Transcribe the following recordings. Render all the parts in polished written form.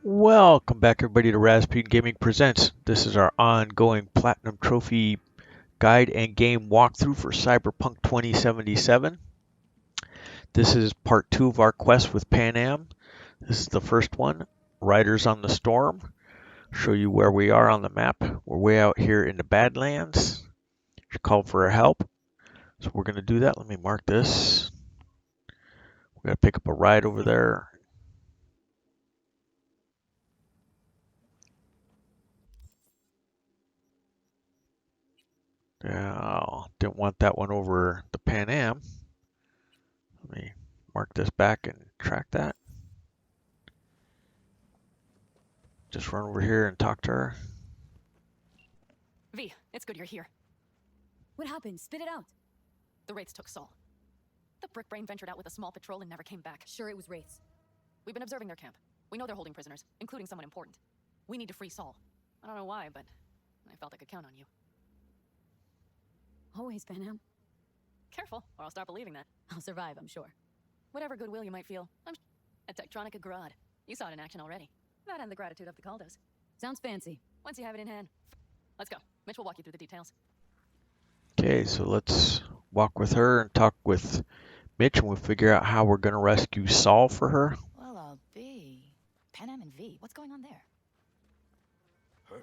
Welcome back, everybody, to Rasputin Gaming Presents. This is our ongoing Platinum Trophy guide and game walkthrough for Cyberpunk 2077. This is part 2 of our quest with Panam. This is the first one, Riders on the Storm. Show you where we are on the map. We're way out here in the Badlands. Should call for help. So we're going to do that. Let me mark this. We're going to pick up a ride over there. Didn't want that one over the Pan Am. Let me mark this back and track that. Just run over here and talk to her. V, it's good you're here. What happened? Spit it out. The Wraiths took Saul. The Brick Brain ventured out with a small patrol and never came back. Sure, it was Wraiths. We've been observing their camp. We know they're holding prisoners, including someone important. We need to free Saul. I don't know why, but I felt I could count on you. Always, Panam. Careful, or I'll start believing that. I'll survive, I'm sure. Whatever goodwill you might feel, I'm at Tektronica Garad. You saw it in action already. That and the gratitude of the Caldos. Sounds fancy. Once you have it in hand. Let's go. Mitch will walk you through the details. Okay, so let's walk with her and talk with Mitch, and we'll figure out how we're going to rescue Saul for her. Well, I'll be. Panam and V, what's going on there? Her?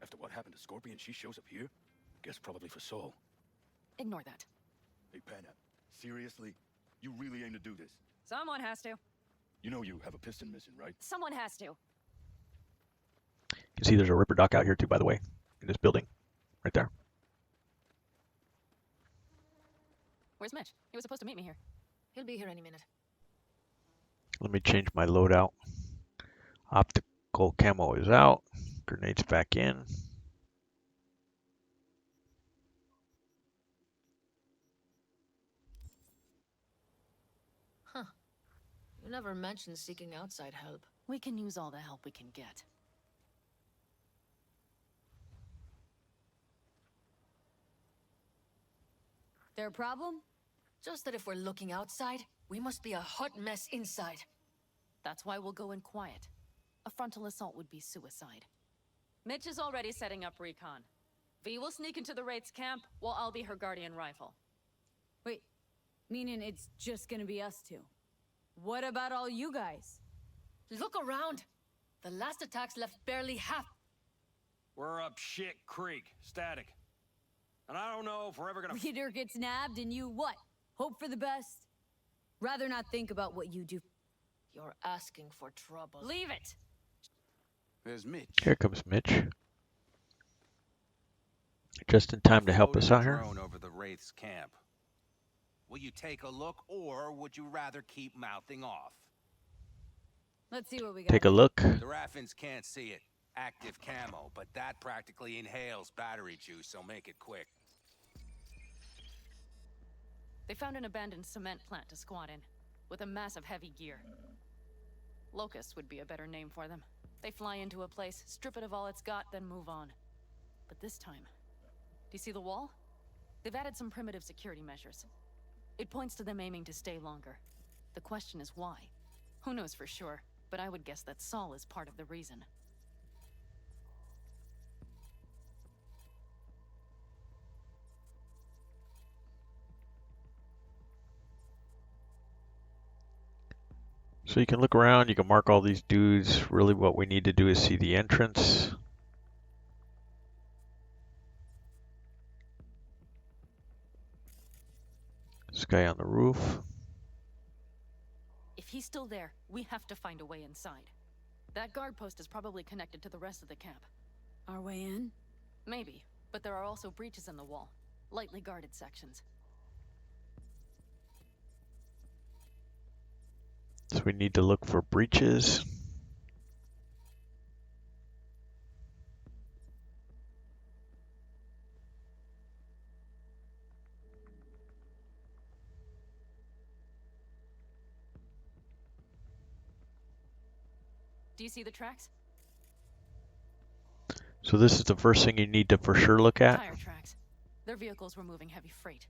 After what happened to Scorpion, she shows up here? Guess probably for Saul. Ignore that. Hey, Panam, seriously? You really aim to do this? Someone has to. You know you have a piston missing, right? Someone has to. You can see there's a Ripper Doc out here too, by the way, in this building, right there. Where's Mitch? He was supposed to meet me here. He'll be here any minute. Let me change my loadout. Optical camo is out. Grenades back in. Huh. You never mentioned seeking outside help. We can use all the help we can get. Their problem? Just that if we're looking outside, we must be a hot mess inside. That's why we'll go in quiet. A frontal assault would be suicide. Mitch is already setting up recon. V will sneak into the Wraith's camp, while I'll be her guardian rifle. Wait, meaning it's just gonna be us two? What about all you guys? Look around! The last attacks left barely half. We're up shit creek, static. And I don't know if we're ever gonna... Leader gets nabbed and you what? Hope for the best? Rather not think about what you do. You're asking for trouble. Leave it! There's Mitch. Here comes Mitch. Just in time to help us out here. Drone over the Wraith's camp. Will you take a look, or would you rather keep mouthing off? Let's see what we got. Take a look. The Raffins can't see it. Active camo, but that practically inhales battery juice, so make it quick. They found an abandoned cement plant to squat in, with a massive heavy gear. Locusts would be a better name for them. They fly into a place, strip it of all it's got, then move on. But this time, do you see the wall? They've added some primitive security measures. It points to them aiming to stay longer. The question is why? Who knows for sure, but I would guess that Saul is part of the reason. So you can look around, you can mark all these dudes. Really what we need to do is see the entrance. This guy on the roof. If he's still there, we have to find a way inside. That guard post is probably connected to the rest of the camp. Our way in? Maybe, but there are also breaches in the wall. Lightly guarded sections. So we need to look for breaches. Do you see the tracks? So this is the first thing you need to for sure look at. Tire tracks. Their vehicles were moving heavy freight.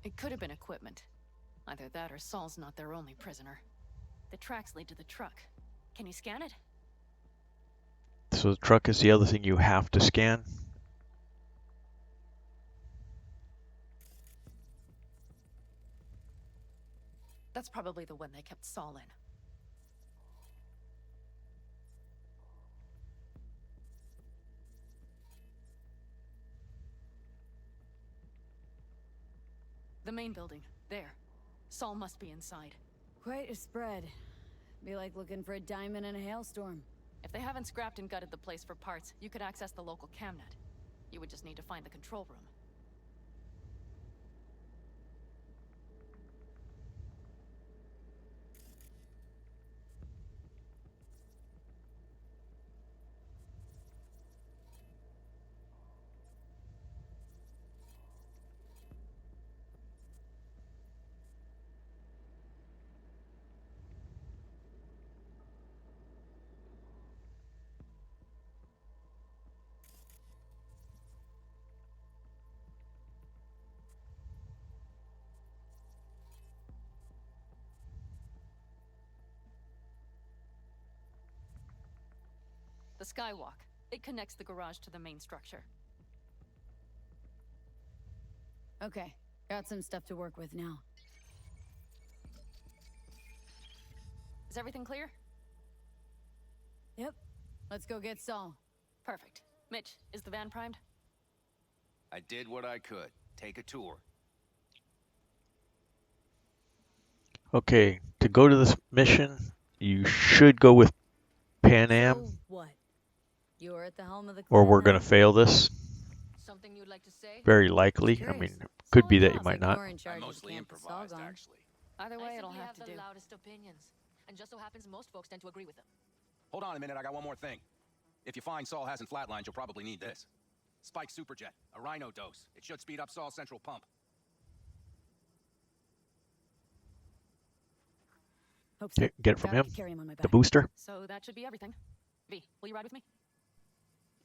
It could have been equipment. Either that or Saul's not their only prisoner. The tracks lead to the truck. Can you scan it? So the truck is the other thing you have to scan. That's probably the one they kept Saul in. The main building. There. Saul must be inside. Quite a spread. Be like looking for a diamond in a hailstorm. If they haven't scrapped and gutted the place for parts, you could access the local camnet. You would just need to find the control room. The skywalk. It connects the garage to the main structure. Okay, got some stuff to work with now. Is everything clear? Yep, let's go get Saul. Perfect. Mitch, is the van primed? I did what I could. Take a tour. Okay, to go to this mission, you should go with Pan Am, So what? You're at the helm of the or clan we're now? going to fail this. Something you'd like to say? Very likely. I Curious. mean, could be Solid that you boss, might like not. you're in I charge of the mostly camp with improvised, Saul gone. actually. Either way, I it'll simply have to the do. loudest opinions, and just so happens most folks tend to agree with them. Hold on a minute, I got one more thing. If you find Saul hasn't flatlined, you'll probably need this. Spike Superjet, a rhino dose. It should speed up Saul's central pump. Hope so. Get it from Doubt I him. could carry him on my The back. booster. So that should be everything. V, will you ride with me?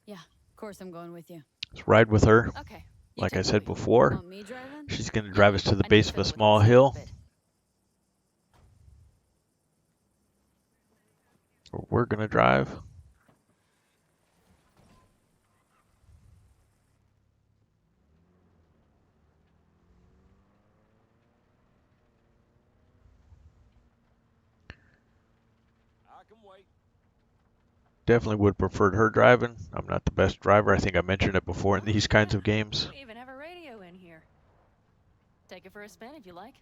Yeah, of course I'm going with you. Let's ride with her. Okay. you Like I take the said lead. before, Want me driving? she's going to drive us to the I need base of a fiddle with small myself hill. a bit. Or we're going to drive. I can wait. Definitely would have preferred her driving. I'm not the best driver. I think I mentioned it before in these kinds of games. We even have a radio in here. Take it for a spin if you like.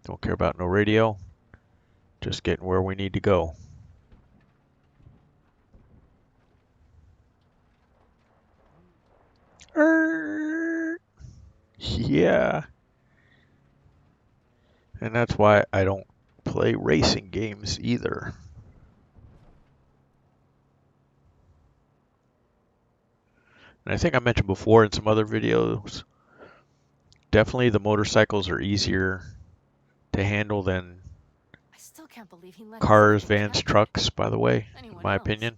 Don't care about no radio. Just getting where we need to go. Yeah. And that's why I don't play racing games either. And I think I mentioned before in some other videos, definitely the motorcycles are easier to handle than I still can't believe he let cars, himself get vans, captured. trucks, by the way, in Anyone my else? opinion.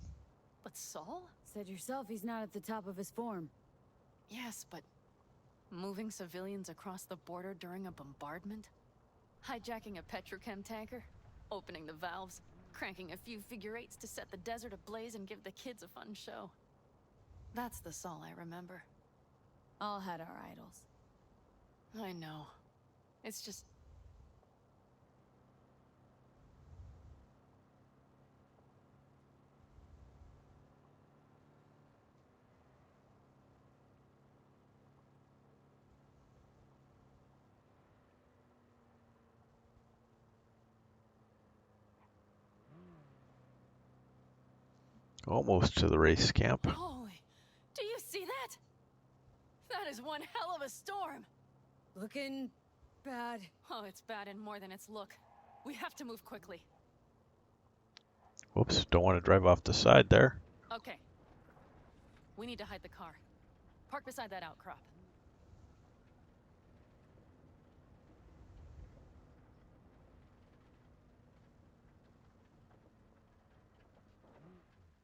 But Saul? Said yourself he's not at the top of his form. Yes, but moving civilians across the border during a bombardment? Hijacking a petrochem tanker? Opening the valves? Cranking a few figure eights to set the desert ablaze and give the kids a fun show? That's the Saul I remember. All had our idols. I know. It's just... Almost to the race camp. Holy... Do you see that? That is one hell of a storm! Looking bad. Oh, it's bad and more than its look. We have to move quickly. Whoops, don't want to drive off the side there. Okay. We need to hide the car. Park beside that outcrop.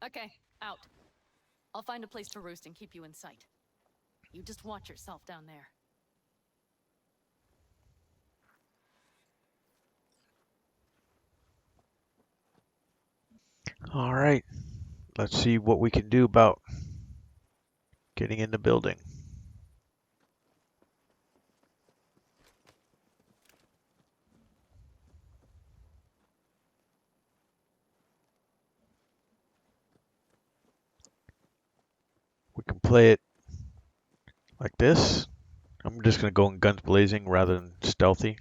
Okay, out. I'll find a place to roost and keep you in sight. You just watch yourself down there. All right, let's see what we can do about getting in the building. We can play it like this. I'm just going to go in guns blazing rather than stealthy.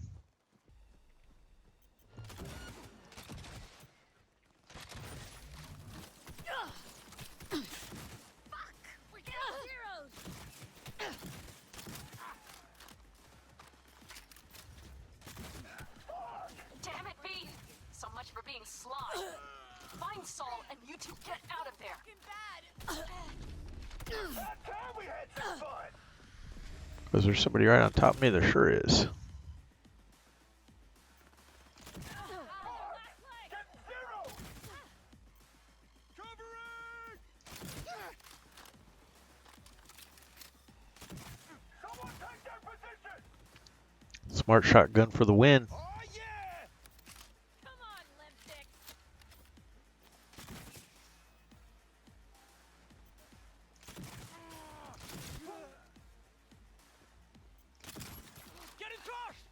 Damn it, V! So much for being sly. Find Saul and you two get out of there. Is there somebody right on top of me? There sure is. Smart shotgun for the win. Oh, yeah! Come on, Lipstick. Get it crushed!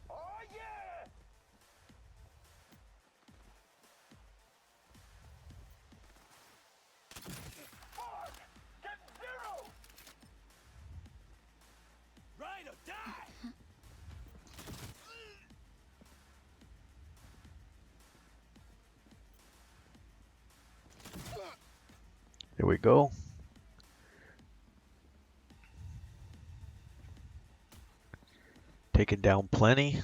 Oh, yeah! Fuck! Get zero! Rhino, die! Here we go. Taking down plenty.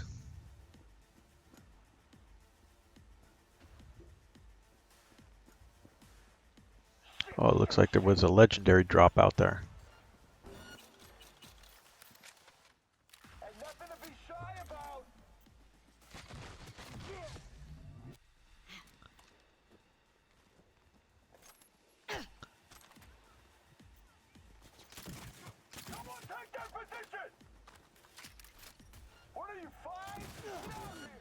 Oh, it looks like there was a legendary drop out there. And nothing to be shy about! Someone take that position! What are you, fine? Get out here!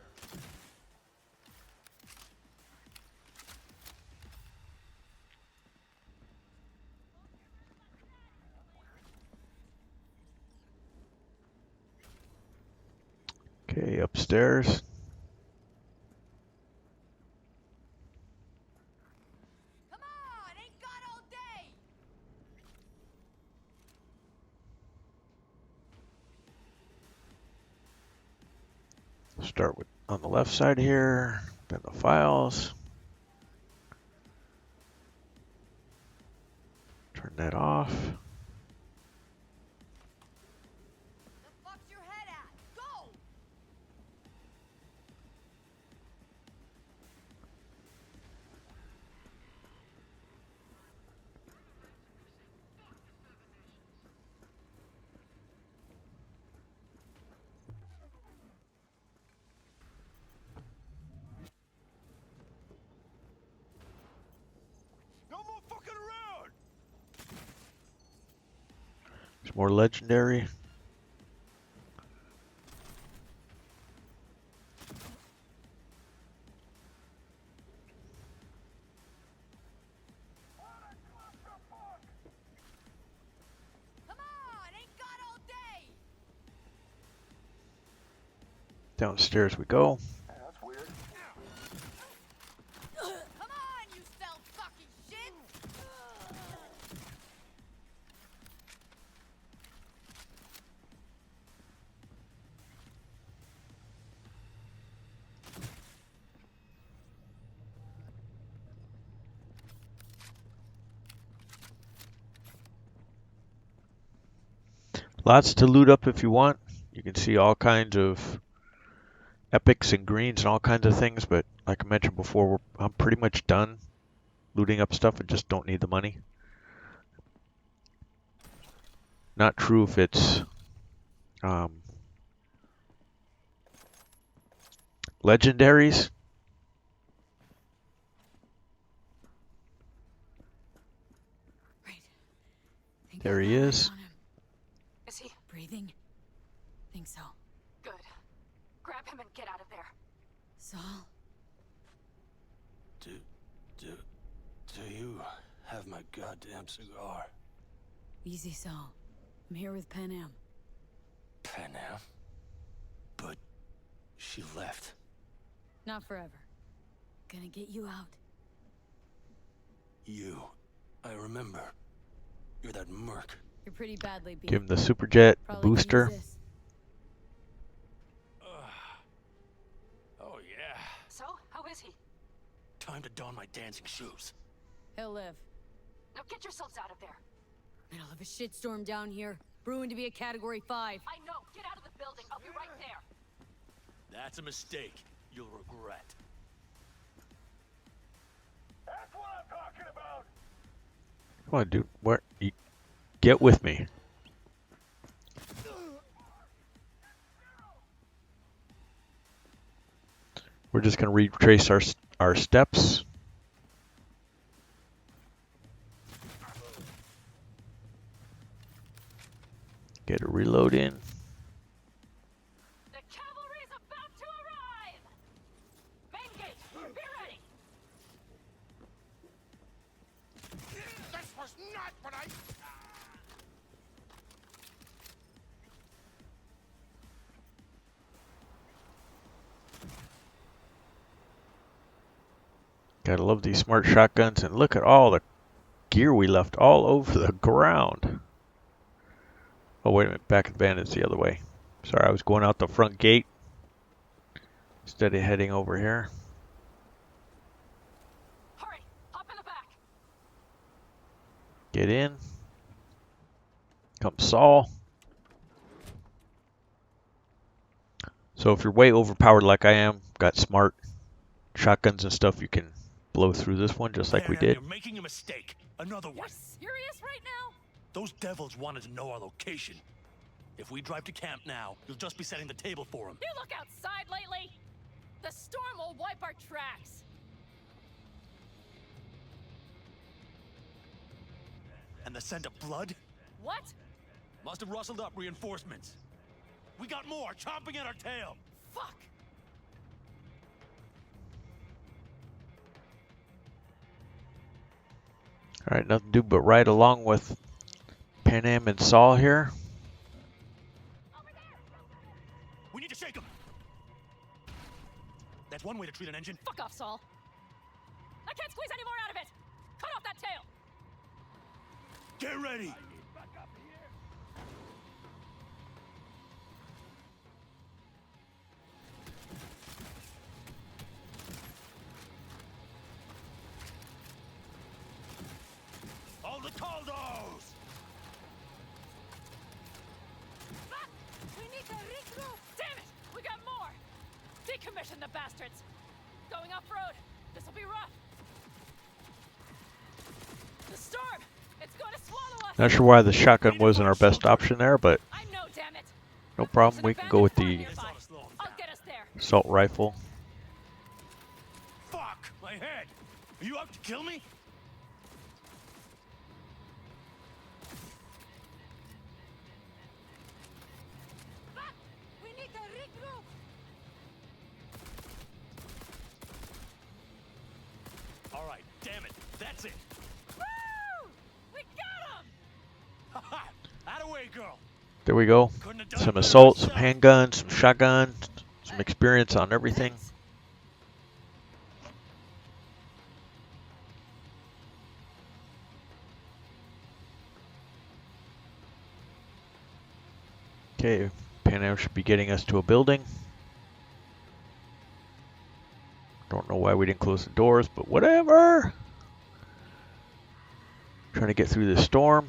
Okay, upstairs. Come on, ain't got all day. Start with on the left side here, then the files. Turn that off. The fuck's your head at? Go! No more fucking around! There's more legendary. Come on, ain't got all day. Downstairs we go. That's weird. Come on, you self-fucking shit. Lots to loot up if you want. You can see all kinds of epics and greens and all kinds of things, but like I mentioned before, I'm pretty much done looting up stuff. I just don't need the money. Not true if it's legendaries. Right. Think There I he got is. eyes on him. Is he Breathing? Think so. good? Grab him and get out of there. Saul? Do you have my goddamn cigar? Easy, Saul. I'm here with Panam. Panam? But she left. Not forever. Gonna get you out. You. I remember. You're that merc. You're pretty badly beat. Give him the superjet Probably could use booster. this. Oh, yeah. So, how is he? Time to don my dancing shoes. He'll live. Now get yourselves out of there. Middle of a shitstorm down here. Brewing to be a Category 5. I know. Get out of the building. I'll be right there. That's a mistake. You'll regret. That's what I'm talking about! Come on, dude. Where? Get with me. We're just gonna retrace our steps. Get a reload in. The cavalry's about to arrive! Main gate, be ready! This was not what I... Gotta love these smart shotguns, and look at all the gear we left all over the ground. Oh, wait a minute. Back of the bandit's the other way. Sorry, I was going out the front gate instead of heading over here. Hurry, hop in the back. Get in. Come Saul. So if you're way overpowered like I am, got smart shotguns and stuff, you can blow through this one just like we did. You're making a mistake. Another You're one. serious right now? Those devils wanted to know our location. If we drive to camp now, you'll just be setting the table for them. You look outside lately? The storm will wipe our tracks. And the scent of blood? What? Must have rustled up reinforcements. We got more chomping at our tail. Fuck! Alright, nothing to do but ride along with Panam and Saul here. We need to shake them. That's one way to treat an engine. Fuck off, Saul. I can't squeeze any more out of it. Cut off that tail. Get ready. All the Caldos! Ah! We need to regroup. Damn it! We got more. Decommission the bastards. Going off-road. This'll be rough. The storm. It's going to swallow us. Not sure why the shotgun wasn't our best option there, but I know, damn it. no problem. We can go with the I'll get us there. assault rifle. Fuck! My head! Are you out to kill me? Ah! We need to regroup. All right, damn it. That's it. Woo! We got him. Ha-ha! Attaway, girl! There we go. Couldn't have done Some it better assault, some myself. handguns, some shotguns, some experience on everything. Thanks. Okay, Panam should be getting us to a building. Don't know why we didn't close the doors, but whatever. Trying to get through the storm.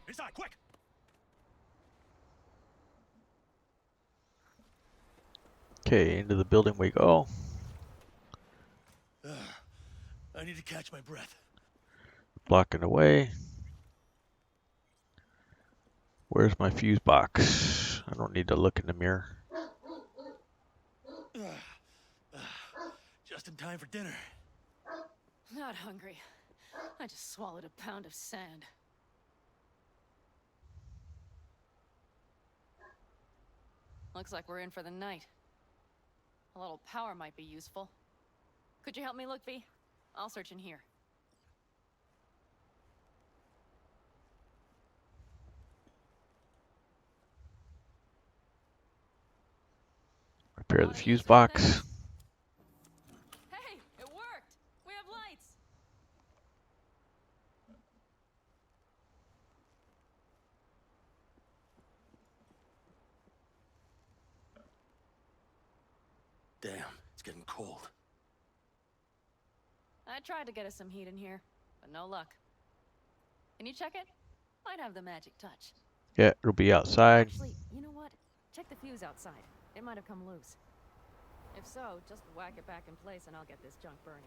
Inside, quick! Okay, into the building we go. I need to catch my breath. Blocking the way. Where's my fuse box? I don't need to look in the mirror. Just in time for dinner. Not hungry. I just swallowed a pound of sand. Looks like we're in for the night. A little power might be useful. Could you help me look, V? I'll search in here. Repair the Wanna fuse use one of box. those? Hey, it worked! We have lights! Damn, it's getting cold. I tried to get us some heat in here, but no luck. Can you check it? Might have the magic touch. Yeah, it'll be outside. Actually, you know what? Check the fuse outside. It might have come loose. If so, just whack it back in place and I'll get this junk burning.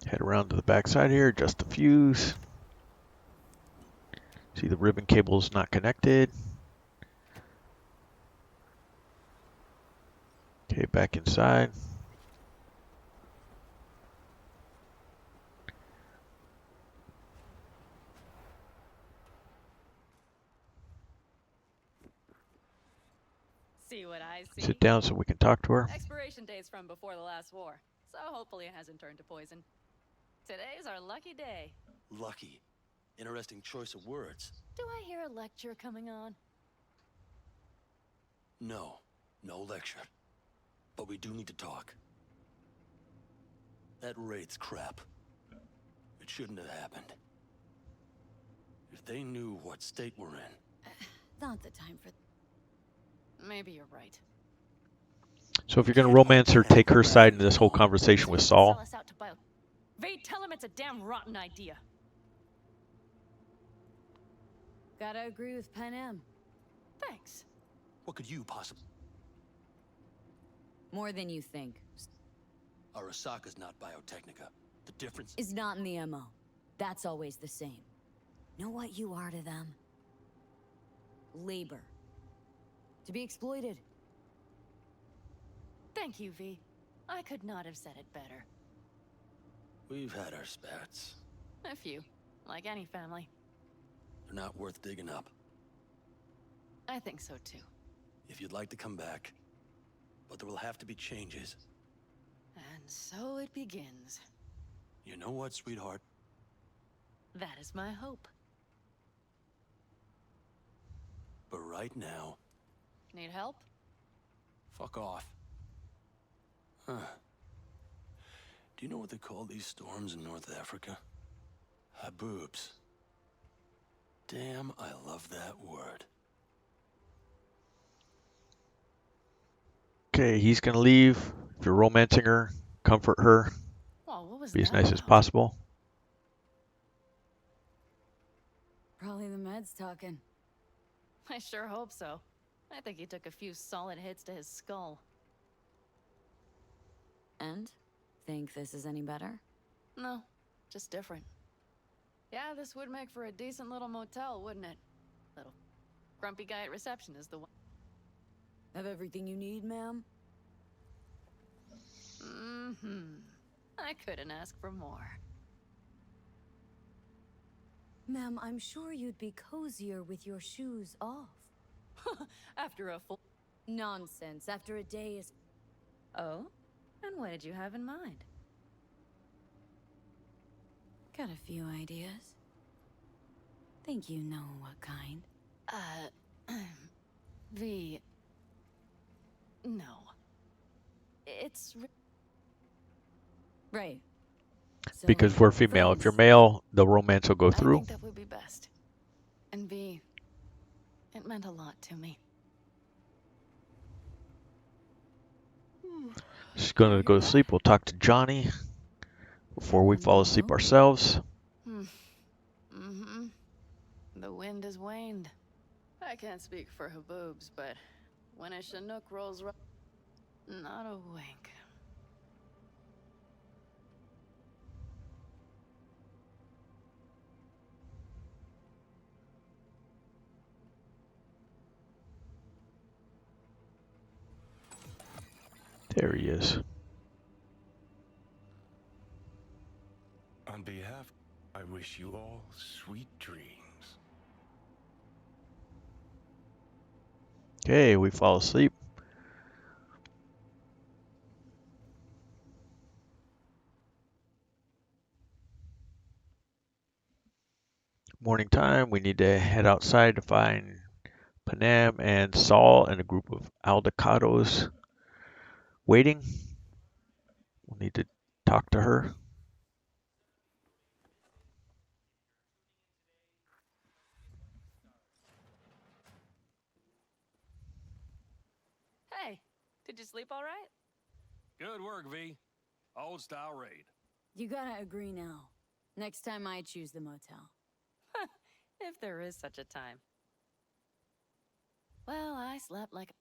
Head around to the back side here, adjust the fuse. See the ribbon cable's not connected. Okay, back inside. See what I see? Sit down so we can talk to her. Expiration date's from before the last war, so hopefully it hasn't turned to poison. Today's our lucky day. Lucky. Interesting choice of words. Do I hear a lecture coming on? No, no lecture. But we do need to talk. That raid's crap. It shouldn't have happened. If they knew what state we're in. Not the time for. Maybe you're right. So if you're going to romance her, take her side in this whole conversation with Sell Saul. us out to Bio. Vade, tell him it's a damn rotten idea. Gotta agree with Panam. Thanks. What could you possibly... More than you think. Arasaka's not Biotechnica. The difference... Is not in the MO. That's always the same. Know what you are to them? Labor. To be exploited. Thank you, V. I could not have said it better. We've had our spats. A few, like any family. They're not worth digging up. I think so too. If you'd like to come back. But there will have to be changes. And so it begins. You know what, sweetheart? That is my hope. But right now... Need help? Fuck off. Huh. Do you know what they call these storms in North Africa? Haboobs. Damn, I love that word. Okay, he's going to leave. If you're romancing her, comfort her. Well, what was Be as that nice as about? possible. Probably the meds talking. I sure hope so. I think he took a few solid hits to his skull. And? Think this is any better? No, just different. Yeah, this would make for a decent little motel, wouldn't it? Little grumpy guy at reception is the one. Have everything you need, ma'am? Mm-hmm. I couldn't ask for more. Ma'am, I'm sure you'd be cozier with your shoes off. After a full... Nonsense. After a day is... Oh? And what did you have in mind? Got a few ideas. Think you know what kind. V... No. It's... Right. So, Because we're female. If you're friends? male, the romance will go I through. think that would be best. And V... It meant a lot to me. She's going to go to sleep. We'll talk to Johnny. before we fall asleep ourselves. Mm-hmm. The wind has waned. I can't speak for Haboobs, but when a Chinook rolls not a wink. There he is. On behalf, I wish you all sweet dreams. Okay, we fall asleep. Morning time, we need to head outside to find Panam and Saul and a group of Aldecados waiting. We'll need to talk to her. Hey, did you sleep all right? Good work, V. Old style raid. You gotta agree now. Next time I choose the motel. If there is such a time. Well, I slept like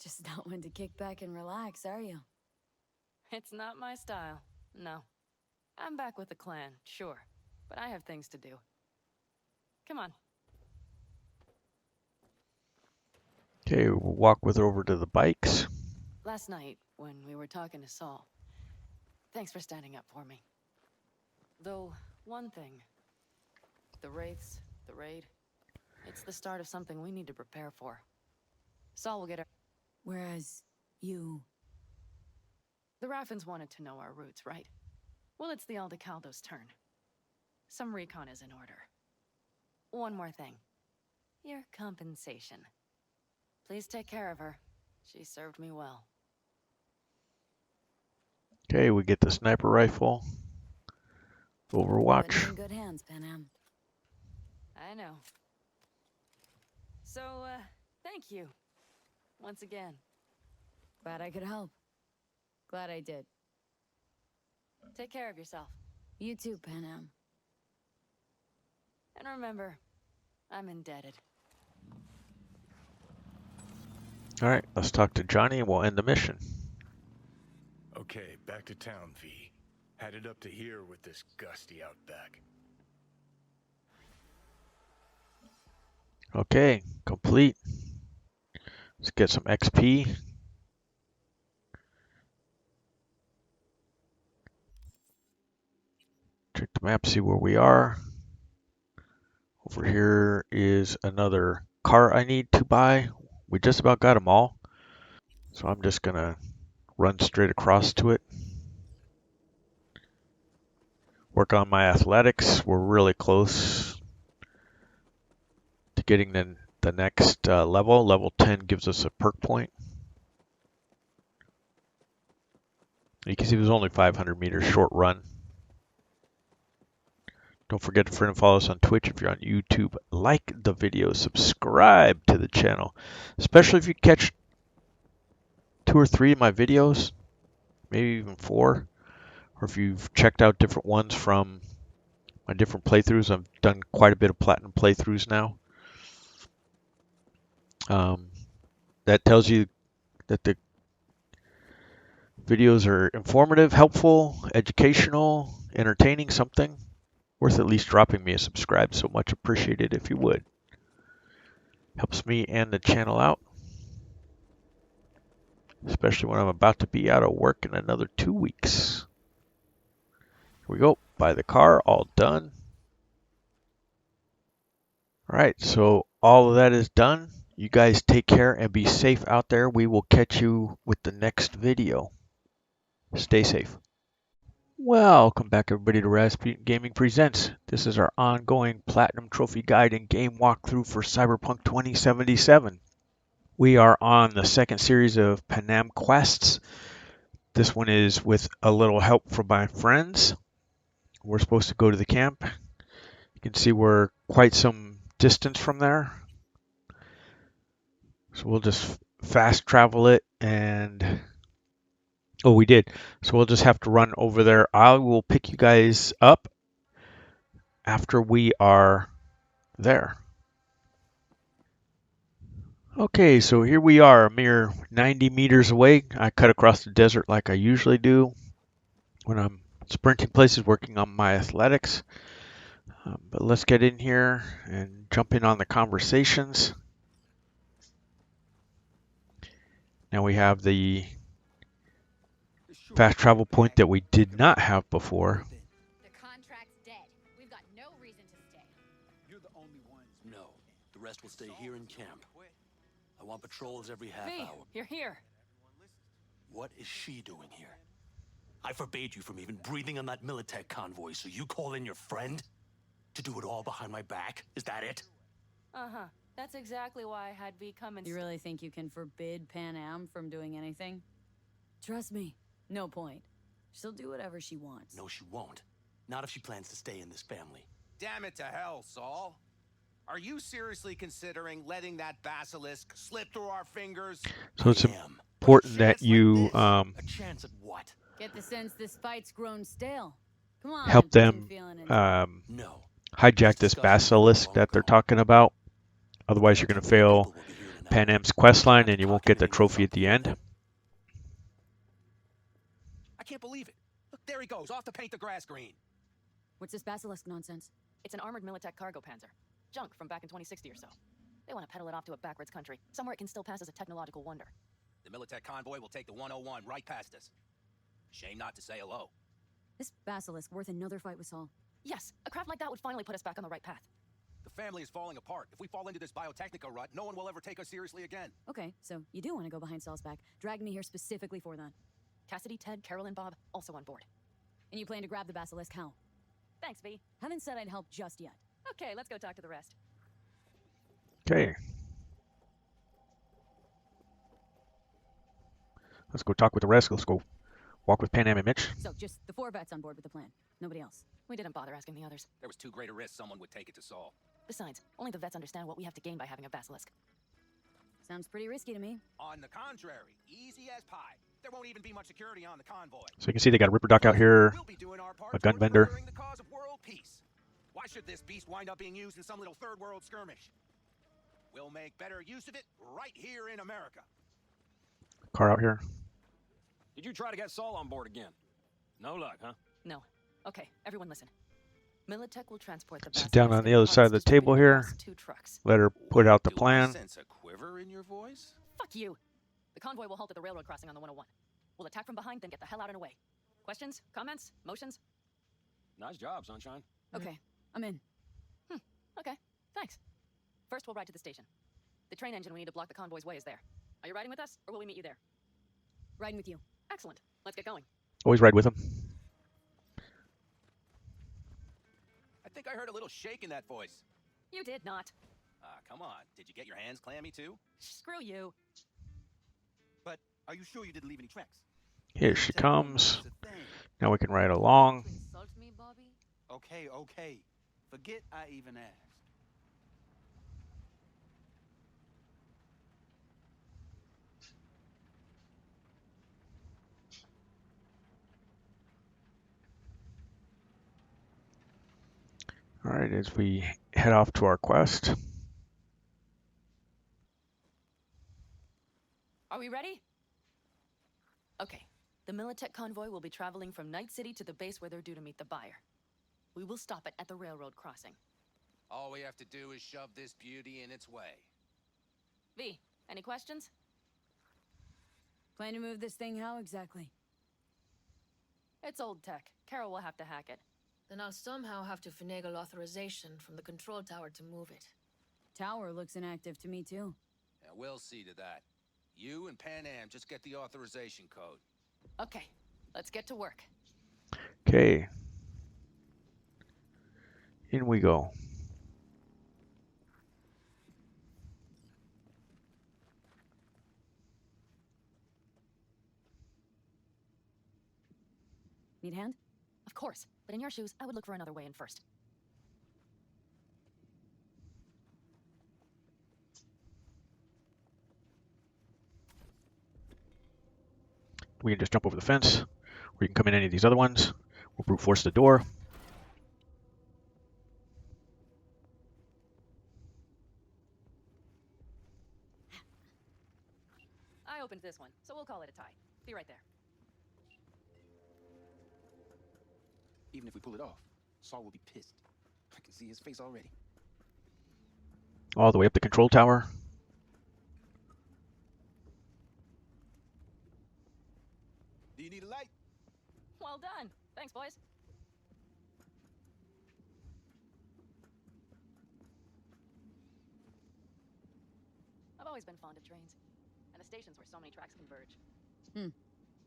Just not one to kick back and relax, are you? it's not my style. No. I'm back with the clan, sure. But I have things to do. Come on. Okay, we'll walk with her over to the bikes. Last night, when we were talking to Saul, thanks for standing up for me. Though, one thing. The Wraiths, the raid, it's the start of something we need to prepare for. Saul will get our... Whereas, you... The Raffins wanted to know our roots, right? Well, it's the Aldecaldo's turn. Some recon is in order. One more thing. Your compensation. Please take care of her. She served me well. Okay, we get the sniper rifle. Putting you Overwatch. in good hands, Panam. I know. So, thank you. Once again. Glad I could help. Glad I did. Take care of yourself. You too, Panam. And remember, I'm indebted. Alright, let's talk to Johnny and we'll end the mission. Okay, back to town, V. Headed up to here with this gusty outback. Okay, complete. Let's get some XP. Check the map, see where we are. Over here is another car I need to buy. We just about got them all. So I'm just going to run straight across to it. Work on my athletics. We're really close to getting the next level. Level 10 gives us a perk point. You can see it was only 500 meters short run. Don't forget to friend and follow us on Twitch if you're on YouTube. Like the video, subscribe to the channel, especially if you catch 2 or 3 of my videos, maybe even 4, or if you've checked out different ones from my different playthroughs. I've done quite a bit of platinum playthroughs now. That tells you that the videos are informative, helpful, educational, entertaining, something worth at least dropping me a subscribe. So much appreciated if you would. Helps me and the channel out, especially when I'm about to be out of work in another 2 weeks. Here we go. Buy the car, all done. All right, so all of that is done. You guys take care and be safe out there. We will catch you with the next video. Stay safe. Welcome back, everybody, to Rasputin Gaming Presents. This is our ongoing Platinum Trophy Guide and Game Walkthrough for Cyberpunk 2077. We are on the second series of Panam Quests. This one is with a little help from my friends. We're supposed to go to the camp. You can see we're quite some distance from there. So we'll just fast travel it and Oh, we did. So we'll just have to run over there. I will pick you guys up after we are there. Okay, so here we are, a mere 90 meters away. I cut across the desert like I usually do when I'm sprinting places, working on my athletics. But let's get in here and jump in on the conversations. Now we have the fast travel point that we did not have before. The contract's dead. We've got no reason to stay. You're the only ones. No, the rest will stay here in camp. I want patrols every half V, hour. you're here. What is she doing here? I forbade you from even breathing on that Militech convoy, so you call in your friend? To do it all behind my back? Is that it? Uh-huh. That's exactly why I had V come and... You really think you can forbid Panam from doing anything? Trust me, no point. She'll do whatever she wants. No, she won't. Not if she plans to stay in this family. Damn it to hell, Saul. Are you seriously considering letting that basilisk slip through our fingers? So it's I am. important A that chance like you this? A chance at what? Get the sense this fight's grown stale. Come on, help put some them feeling into it. No. hijack this basilisk that they're talking about. Otherwise, you're going to fail Panam's quest line and you won't get the trophy at the end. I can't believe it. Look, there he goes, off to paint the grass green. What's this basilisk nonsense? It's an armored Militech cargo panzer. Junk from back in 2060 or so. They want to peddle it off to a backwards country, somewhere it can still pass as a technological wonder. The Militech convoy will take the 101 right past us. Shame not to say hello. This basilisk worth another fight with Saul. Yes, a craft like that would finally put us back on the right path. The family is falling apart. If we fall into this biotechnica rut, no one will ever take us seriously again. Okay, so you do want to go behind Saul's back, drag me here specifically for that. Cassidy, Ted, Carol, and Bob also on board. And you plan to grab the basilisk how? Thanks, V. Haven't said I'd help just yet. Okay, let's go talk to the rest. Okay. Let's go talk with the rest. Let's go walk with Panam and Mitch. So just the 4 vets on board with the plan. Nobody else. We didn't bother asking the others. There was too great a risk someone would take it to Saul. Besides, only the vets understand what we have to gain by having a basilisk. Sounds pretty risky to me. On the contrary, easy as pie. There won't even be much security on the convoy. So you can see they got a Ripper Duck out here, We'll be doing our part a gun towards vendor. furthering the cause of world peace. Why should this beast wind up being used in some little third world skirmish? We'll make better use of it right here in America. car out here. Did you try to get Saul on board again? No luck, huh? No. Okay, everyone listen. Militech will transport the Sit down basilisk on the in other parts side of the table distributed here. across 2 trucks. Let her put out the Do I plan. sense a quiver in your voice? Fuck you! The convoy will halt at the railroad crossing on the 101. We'll attack from behind, then get the hell out and away. Questions? Comments? Motions? Nice job, Sunshine. Okay, I'm in. Okay, thanks. First, we'll ride to the station. The train engine we need to block the convoy's way is there. Are you riding with us, or will we meet you there? Riding with you. Excellent. Let's get going. Always ride with them. I think I heard a little shake in that voice. You did not. Come on. Did you get your hands clammy too? Screw you. But are you sure you didn't leave any tracks? Here she comes. Now we can ride along. Insult me, Bobby? Okay. Forget I even asked. All right, as we head off to our quest. Are we ready? Okay. The Militech convoy will be traveling from Night City to the base where they're due to meet the buyer. We will stop it at the railroad crossing. All we have to do is shove this beauty in its way. V, any questions? Plan to move this thing how exactly? It's old tech. Carol will have to hack it. Then I'll somehow have to finagle authorization from the control tower to move it. Tower looks inactive to me too. Yeah, we'll see to that. You and Panam just get the authorization code. Okay, let's get to work. Okay. In we go. Need a hand? Of course, but in your shoes, I would look for another way in first. We can just jump over the fence, or you can come in any of these other ones. We'll brute force the door. I opened this one, so we'll call it a tie. Be right there. Even if we pull it off, Saul will be pissed. I can see his face already. All the way up the control tower. Do you need a light? Well done. Thanks, boys. I've always been fond of trains. And the stations where so many tracks converge.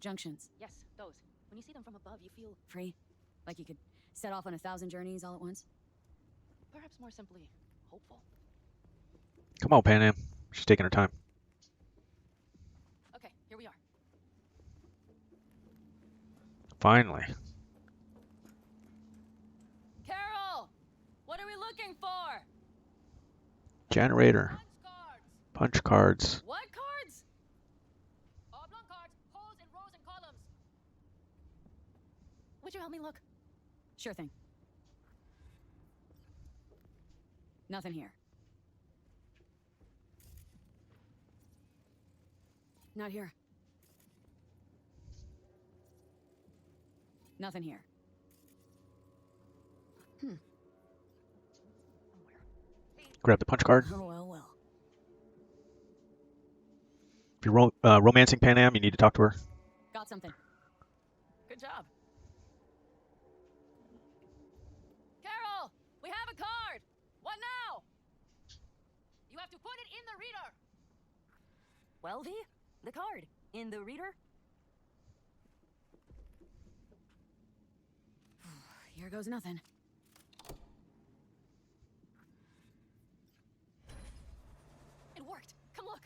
Junctions. Yes, those. When you see them from above, you feel Free? Like you could set off on 1,000 journeys all at once? perhaps more simply hopeful. Come on, Panam. She's taking her time. Okay, here we are. Finally. Carol! What are we looking for? Generator. Punch cards. What cards? Oblong cards, holes in rows and columns. Would you help me look? Sure thing. Nothing here. Not here. Nothing here. Grab the punch card. Oh, well, well. If you're romancing Panam, you need to talk to her. Got something. Good job. Carol! We have a card! What now? You have to put it in the reader. Well, V, the card. In the reader? Here goes nothing. It worked. Come look.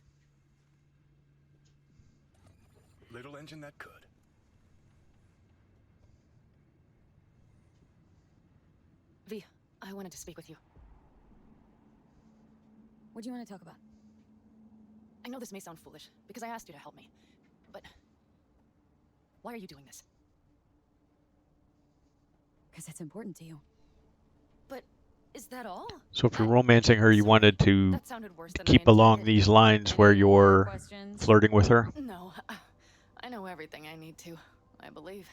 Little engine that could. V, I wanted to speak with you. What do you want to talk about? I know this may sound foolish, because I asked you to help me. But why are you doing this? Because it's important to you. But is that all? So if you're romancing her, you wanted to That sounded worse than keep I along intended. these lines where Any more you're questions? flirting with her. No, I know everything I need to, I believe.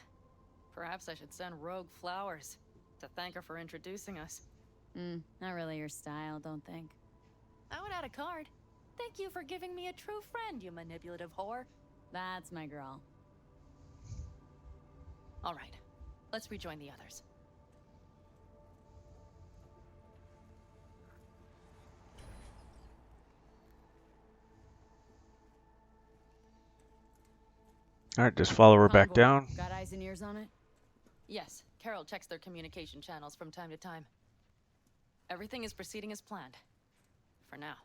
Perhaps I should send Rogue flowers to thank her for introducing us. Not really your style, don't think. I would add a card. Thank you for giving me a true friend, you manipulative whore. That's my girl. All right, let's rejoin the others. All right, just follow her back Convoy. down. Got eyes and ears on it? Yes, Carol checks their communication channels from time to time. Everything is proceeding as planned. For now.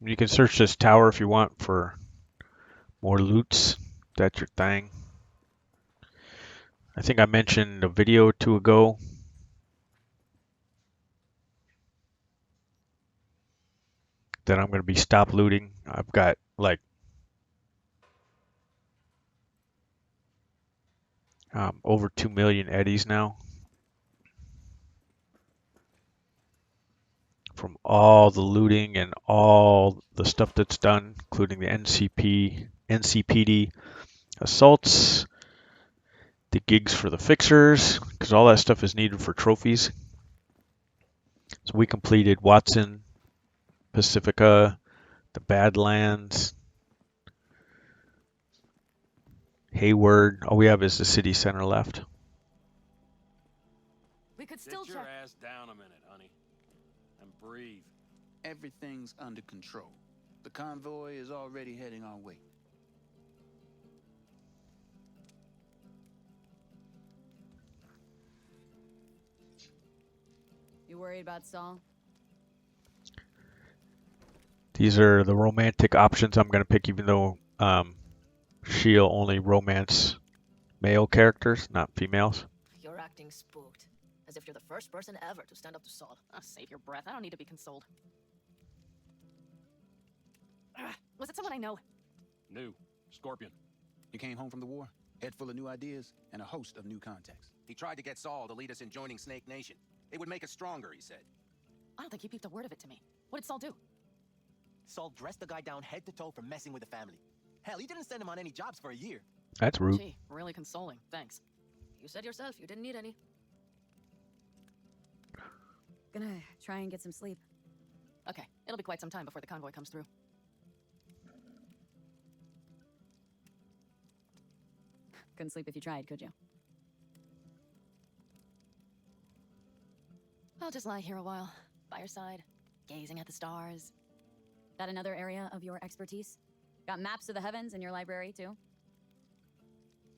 You can search this tower if you want for more loots. That's your thing. I think I mentioned a video or two ago. That I'm going to be stop looting. I've got like over 2 million eddies now. From all the looting and all the stuff that's done, including the NCPD assaults, the gigs for the fixers, because all that stuff is needed for trophies. So we completed Watson, Pacifica, the Badlands, Hayward. All we have is the city center left. We could still Sit your check. ass down a minute, honey. And breathe. Everything's under control. The convoy is already heading our way. You worried about Saul? These are the romantic options I'm going to pick, even though she'll only romance male characters, not females. You're acting spooked. As if you're the first person ever to stand up to Saul. Oh, save your breath. I don't need to be consoled. Was it someone I know? New. Scorpion. You came home from the war, head full of new ideas and a host of new contacts. He tried to get Saul to lead us in joining Snake Nation. It would make us stronger, he said. I don't think he peeped a word of it to me. What did Saul do? Saul dressed the guy down head to toe for messing with the family. Hell, he didn't send him on any jobs for a year. That's rude. Gee, really consoling. Thanks. You said yourself you didn't need any. Gonna try and get some sleep. Okay, it'll be quite some time before the convoy comes through. Couldn't sleep if you tried, could you? I'll just lie here a while, by your side, gazing at the stars. That another area of your expertise? Got maps of the heavens in your library, too?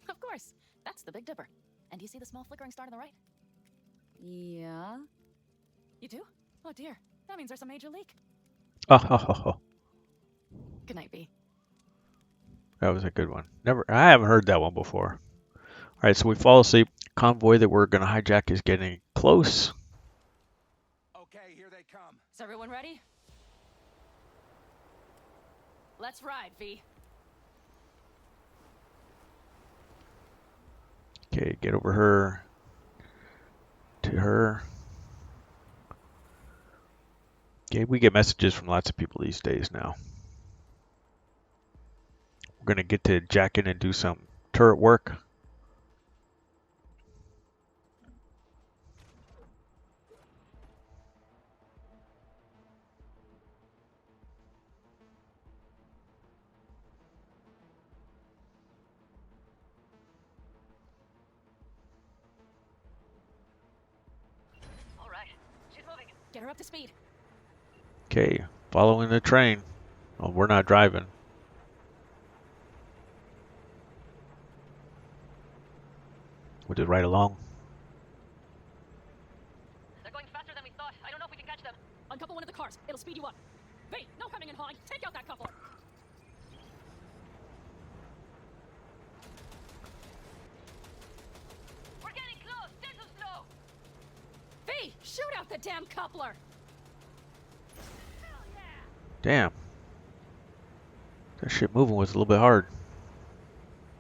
Of course. That's the Big Dipper. And do you see the small flickering star to the right? Yeah. You do? Oh dear. That means there's a major leak. Oh, ho, ho, ho. Good night, B. That was a good one. I haven't heard that one before. All right, so we fall asleep. Convoy that we're gonna hijack is getting close. Okay, here they come. Is everyone ready? Let's ride, V. Okay, get over her to her. Okay, we get messages from lots of people these days now. We're gonna get to jack in and do some turret work. All right. She's moving. Get her up to speed. Okay, following the train. Oh, we're not driving. We'll just ride along. They're going faster than we thought. I don't know if we can catch them. Uncouple one of the cars. It'll speed you up. V, no coming in high. Take out that coupler. We're getting close. Stay so slow. V, shoot out the damn coupler. Hell yeah. Damn. That shit moving was a little bit hard.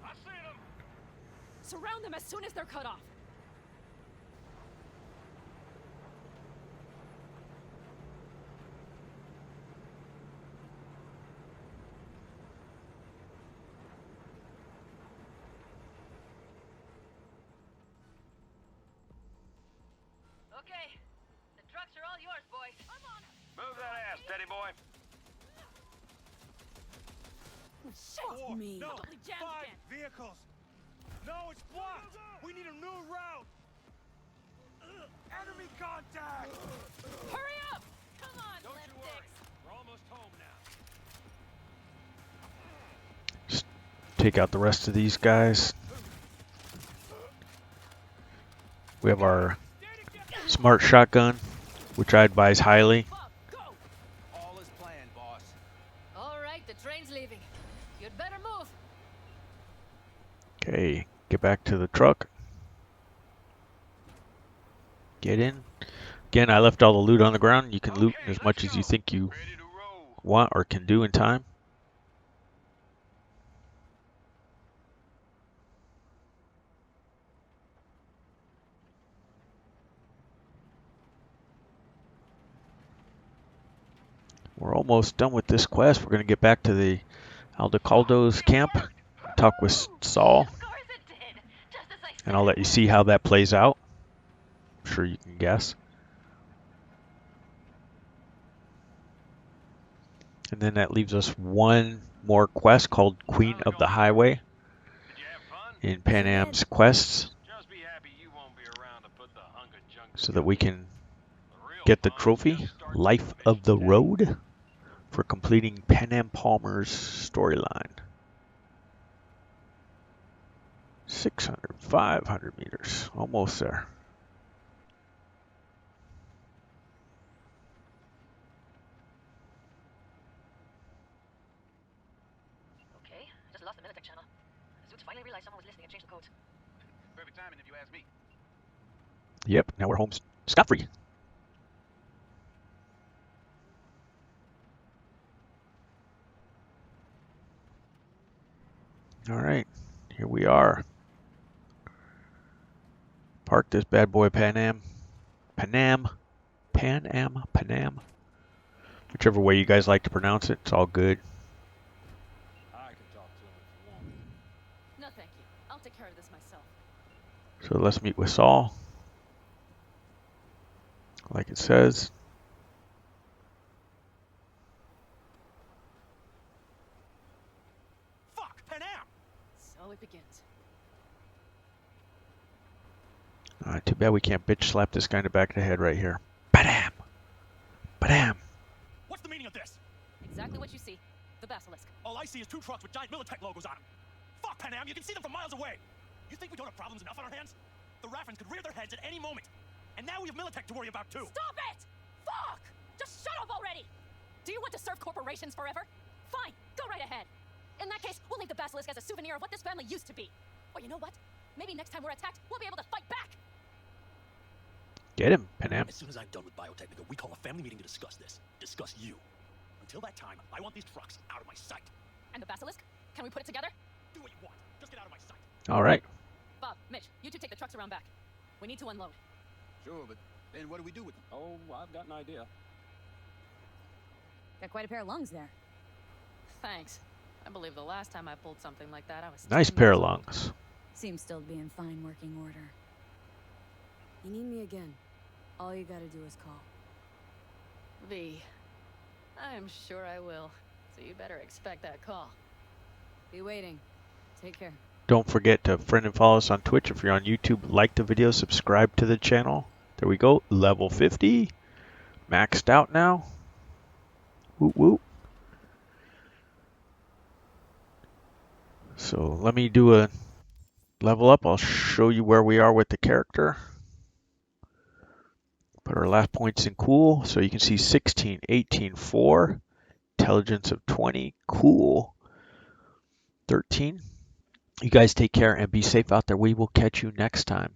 I see them. Surround them as soon as they're cut off. Okay, the trucks are all yours, boys. I'm on. Move that ass, teddy boy. Shit me. No, Totally jammed 5 again. vehicles. No, it's blocked. We need a new route. Enemy contact. Hurry up! Come on, Don't left you worry. dicks. We're almost home now. Just take out the rest of these guys. We have our smart shotgun, which I advise highly. All is planned, boss. All right, the train's leaving. You'd better move. Okay, get back to the truck. Get in. Again, I left all the loot on the ground. You can loot as much as you think you Ready to roll. want or can do in time. We're almost done with this quest. We're going to get back to the Aldecaldo's camp, talk with Saul, Of course it did. Just as I said. and I'll let you see how that plays out. I'm sure you can guess. And then that leaves us one more quest called Queen of the Highway Did you have fun? in Pan Am's quests, Just be happy you won't be around to put the hunk of junk so that we can The real get the fun trophy, just starts Life with of the mission day. Road, for completing Panam Palmer's storyline. 600, 500 meters, almost there. Okay, just lost the Militech channel. Zoots finally realized someone was listening and changed the codes. Perfect timing if you ask me. Yep, now we're home scot-free. All right, here we are. Park this bad boy, Panam. Whichever way you guys like to pronounce it, it's all good. I can talk to him if you want. No, thank you. I'll take care of this myself. So let's meet with Saul. Like it says. Fuck, Panam! So it begins. Too bad we can't bitch slap this guy in the back of the head right here. Badam! Badam! What's the meaning of this? Exactly what you see. The basilisk. All I see is 2 trucks with giant Militech logos on them. Fuck, Panam, you can see them from miles away. You think we don't have problems enough on our hands? The Raffens could rear their heads at any moment. And now we have Militech to worry about too. Stop it! Fuck! Just shut up already! Do you want to serve corporations forever? Fine, go right ahead. In that case, we'll leave the basilisk as a souvenir of what this family used to be. Or you know what? Maybe next time we're attacked, we'll be able to fight back. Get him, Panam. As soon as I'm done with Biotechnica, we call a family meeting to discuss this. Discuss you. Until that time, I want these trucks out of my sight. And the basilisk? Can we put it together? Do what you want. Just get out of my sight. All right. Bob, Mitch, you two take the trucks around back. We need to unload. Sure, but then what do we do with them? Oh, I've got an idea. Got quite a pair of lungs there. Thanks. I believe the last time I pulled something like that, I was Nice 10 pair of years old. lungs. Seems still to be in fine working order. You need me again. All you gotta do is call. V. I'm sure I will. So you better expect that call. Be waiting. Take care. Don't forget to friend and follow us on Twitch. If you're on YouTube, like the video, subscribe to the channel. There we go. Level 50. Maxed out now. Woot woot. So let me do a level up. I'll show you where we are with the character. Put our last points in cool. So you can see 16, 18, 4. Intelligence of 20. Cool. 13. You guys take care and be safe out there. We will catch you next time.